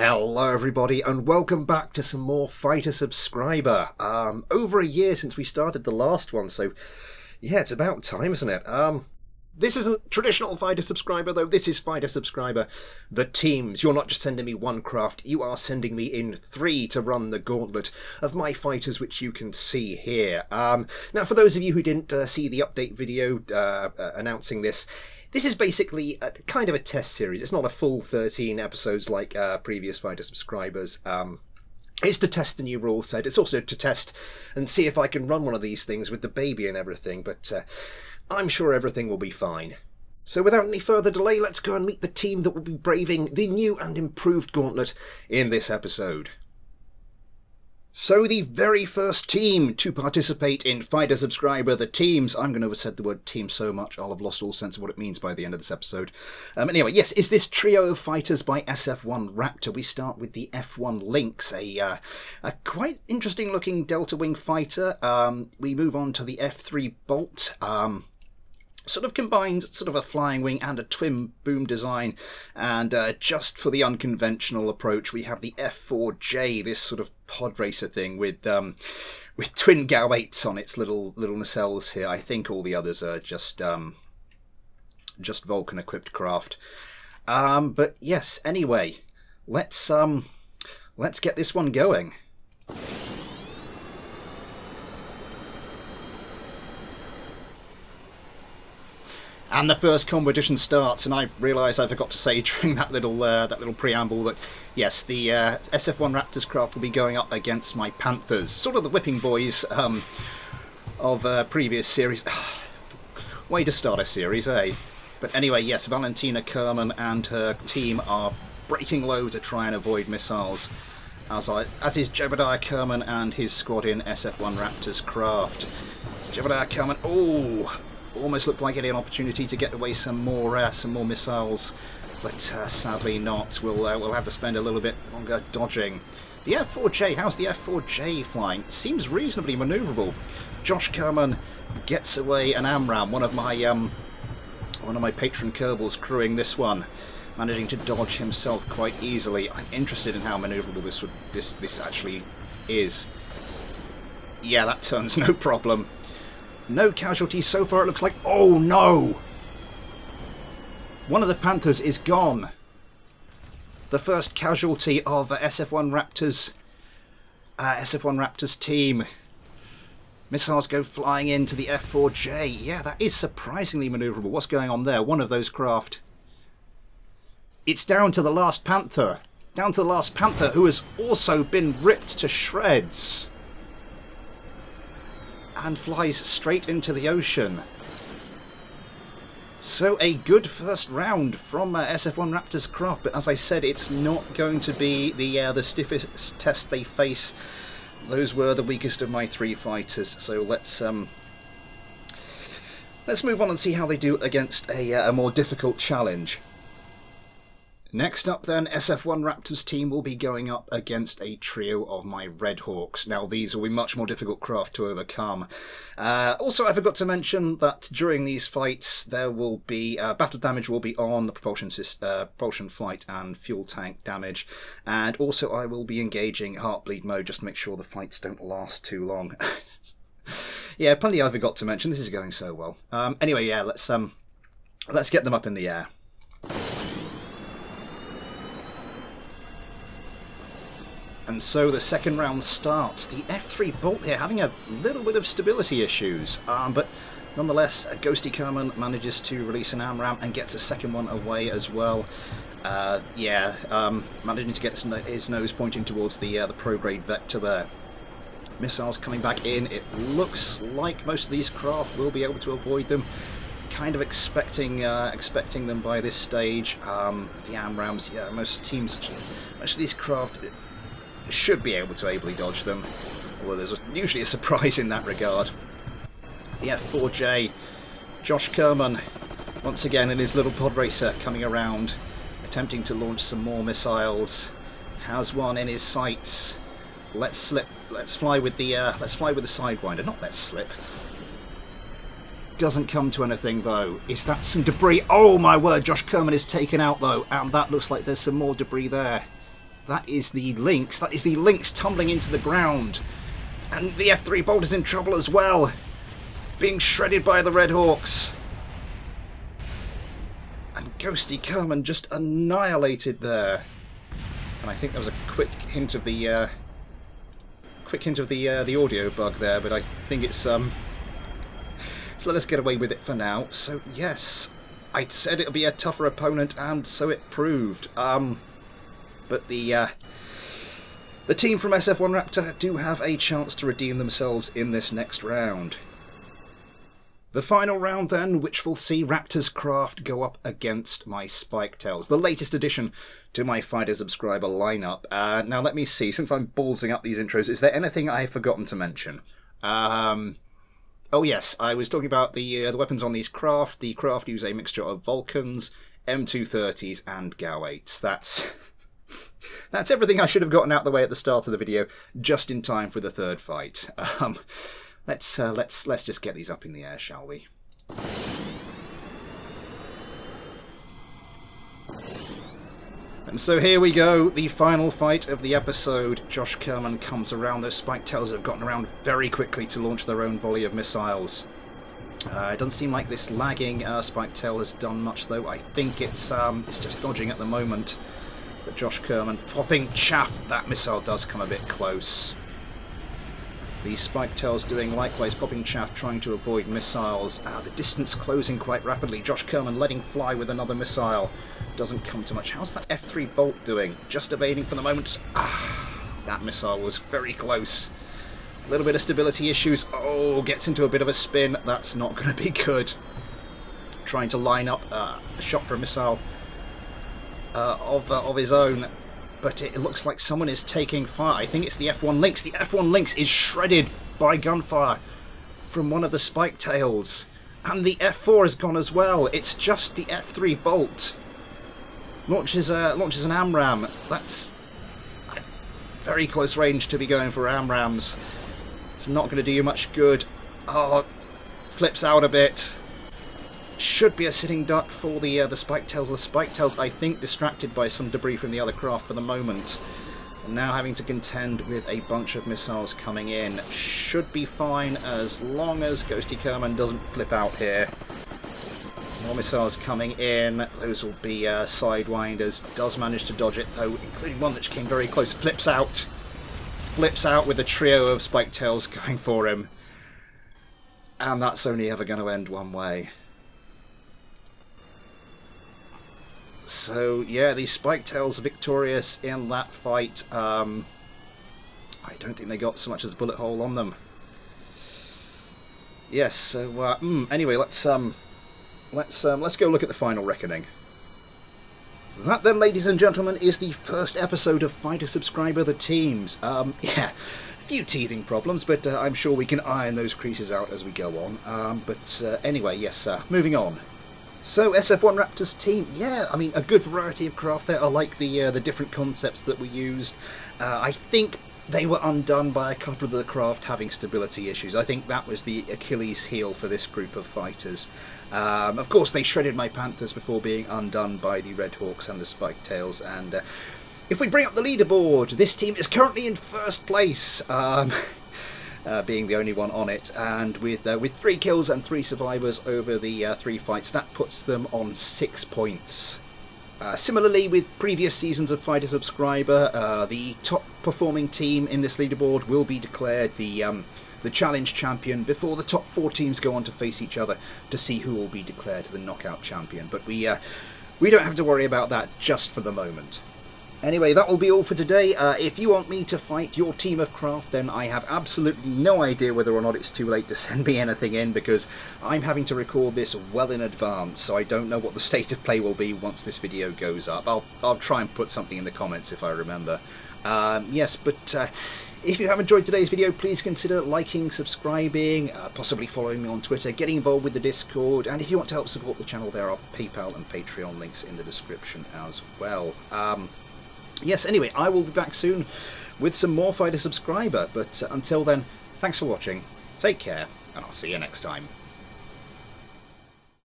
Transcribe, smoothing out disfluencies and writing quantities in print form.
Hello everybody and welcome back to some more Fighter Subscriber. Over a year since we started the last one, so yeah, it's about time, isn't it? This isn't traditional Fighter Subscriber though, this is Fighter Subscriber the Teams. You're not just sending me one craft, you are sending me in 3 to run the gauntlet of my fighters, which you can see here. Now for those of you who didn't see the update video announcing this, this is basically kind of a test series. It's not a full 13 episodes like previous Fighter Subscribers. It's to test the new rule set. It's also to test and see if I can run one of these things with the baby and everything, but I'm sure everything will be fine. So without any further delay, let's go and meet the team that will be braving the new and improved gauntlet in this episode. So the very first team to participate in Fighter Subscriber the Teams. I'm going to have said the word team so much I'll have lost all sense of what it means by the end of this episode. Anyway, yes, is this trio of fighters by SF1 Raptor. We start with the F1 Lynx, a quite interesting looking delta wing fighter. We move on to the F3 Bolt. Sort of combines sort of a flying wing and a twin boom design, and just for the unconventional approach we have the F4J, this sort of pod racer thing with twin GAU 8s on its little nacelles here. I think all the others are just Vulcan equipped craft. But yes, anyway, let's get this one going. And the first competition starts, and I realise I forgot to say during that little preamble that yes, the SF1 Raptors craft will be going up against my Panthers, sort of the whipping boys of previous series. Way to start a series, eh? But anyway, yes, Valentina Kerman and her team are breaking low to try and avoid missiles, as is Jebediah Kerman and his squad in SF1 Raptors craft. Jebediah Kerman, almost looked like he had an opportunity to get away some more missiles, but sadly not. We'll have to spend a little bit longer dodging. The F4J, how's the F4J flying? Seems reasonably manoeuvrable. Josh Kerman gets away an AMRAAM, one of my patron Kerbals crewing this one, managing to dodge himself quite easily. I'm interested in how manoeuvrable this actually is. Yeah, that turns no problem. No casualties so far, it looks like. Oh no! One of the Panthers is gone. The first casualty of SF1 Raptors team. Missiles go flying into the F4J. Yeah, that is surprisingly manoeuvrable. What's going on there? One of those craft. It's down to the last Panther. Down to the last Panther, who has also been ripped to shreds and flies straight into the ocean. So a good first round from SF1 Raptors craft, but as I said, it's not going to be the stiffest test they face. Those were the weakest of my 3 fighters, so let's move on and see how they do against a more difficult challenge. Next up then, SF1 Raptors team will be going up against a trio of my Redhawks. Now these will be much more difficult craft to overcome. Also I forgot to mention that during these fights there will be battle damage will be on the propulsion flight and fuel tank damage, and also I will be engaging Heartbleed mode just to make sure the fights don't last too long. Yeah, plenty I forgot to mention. This is going so well. Anyway, yeah, let's get them up in the air. And so the second round starts. The F3 Bolt here having a little bit of stability issues, but nonetheless, Ghosty Kerman manages to release an AMRAAM and gets a second one away as well. Managing to get his nose pointing towards the prograde vector there. Missiles coming back in. It looks like most of these craft will be able to avoid them. Kind of expecting them by this stage. The AMRAAMs, yeah, most of these craft should be able to ably dodge them, although there's usually a surprise in that regard. The F4J, Josh Kerman, once again in his little pod racer, coming around, attempting to launch some more missiles. Has one in his sights. Let's fly with the Sidewinder. Not let's slip. Doesn't come to anything though. Is that some debris? Oh my word! Josh Kerman is taken out though, and that looks like there's some more debris there. that is the Lynx. That is the Lynx tumbling into the ground. And the F3 Bolt is in trouble as well. Being shredded by the Redhawks. And Ghosty Kerman just annihilated there. And I think there was a quick hint of the audio bug there, but I think it's so let us get away with it for now. So yes, I said it'll be a tougher opponent, and so it proved. But the team from SF1 Raptor do have a chance to redeem themselves in this next round. The final round then, which will see Raptor's Craft go up against my Spiketails, the latest addition to my Fighter subscriber lineup. Now let me see, since I'm ballsing up these intros, is there anything I've forgotten to mention? Oh yes, I was talking about the weapons on these craft. The craft use a mixture of Vulcans, M230s and GAU-8s. That's everything I should have gotten out of the way at the start of the video, just in time for the third fight. Let's just get these up in the air, shall we? And so here we go, the final fight of the episode. Josh Kerman comes around. Those Spiketails have gotten around very quickly to launch their own volley of missiles. It doesn't seem like this lagging Spiketail has done much, though. I think it's just dodging at the moment. But Josh Kerman popping chaff. That missile does come a bit close. The Spiketails doing likewise, popping chaff, trying to avoid missiles. The distance closing quite rapidly. Josh Kerman letting fly with another missile. Doesn't come to much. How's that F3 Bolt doing? Just evading for the moment. That missile was very close. A little bit of stability issues. Oh, gets into a bit of a spin. That's not going to be good. Trying to line up a shot for a missile of his own. But it looks like someone is taking fire. I think it's the F1 Lynx. The F1 Lynx is shredded by gunfire from one of the Spiketails. And the F4 has gone as well. It's just the F3 Bolt. Launches an AMRAM. That's very close range to be going for AMRAMs. It's not going to do you much good. Oh, flips out a bit. Should be a sitting duck for the Spiketails. The Spiketails, I think, distracted by some debris from the other craft for the moment. And now having to contend with a bunch of missiles coming in. Should be fine as long as Ghosty Kerman doesn't flip out here. More missiles coming in. Those will be Sidewinders. Does manage to dodge it, though, including one that came very close. Flips out. Flips out with a trio of Spiketails going for him. And that's only ever going to end one way. So, yeah, the Spiketails are victorious in that fight. I don't think they got so much as a bullet hole on them. Yes, so, anyway, let's go look at the final reckoning. That then, ladies and gentlemen, is the first episode of Fighter Subscriber The Teams. Yeah, a few teething problems, but I'm sure we can iron those creases out as we go on. Anyway, yes, moving on. So, SF1 Raptors team, yeah, I mean, a good variety of craft there. I like the different concepts that were used. I think they were undone by a couple of the craft having stability issues. I think that was the Achilles heel for this group of fighters. Of course, they shredded my Panthers before being undone by the Redhawks and the Spiketails. And if we bring up the leaderboard, this team is currently in first place. Being the only one on it, and with 3 kills and 3 survivors over the 3 fights, that puts them on 6 points. Similarly, with previous seasons of Fighter Subscriber, the top performing team in this leaderboard will be declared the challenge champion before the top 4 teams go on to face each other to see who will be declared the knockout champion. But we don't have to worry about that just for the moment. Anyway, that will be all for today. If you want me to fight your team of craft, then I have absolutely no idea whether or not it's too late to send me anything in, because I'm having to record this well in advance, so I don't know what the state of play will be once this video goes up. I'll try and put something in the comments if I remember. Yes, but if you have enjoyed today's video, please consider liking, subscribing, possibly following me on Twitter, getting involved with the Discord, and if you want to help support the channel, there are PayPal and Patreon links in the description as well. Yes, anyway, I will be back soon with some more Fighter Subscriber, but until then, thanks for watching, take care, and I'll see you next time.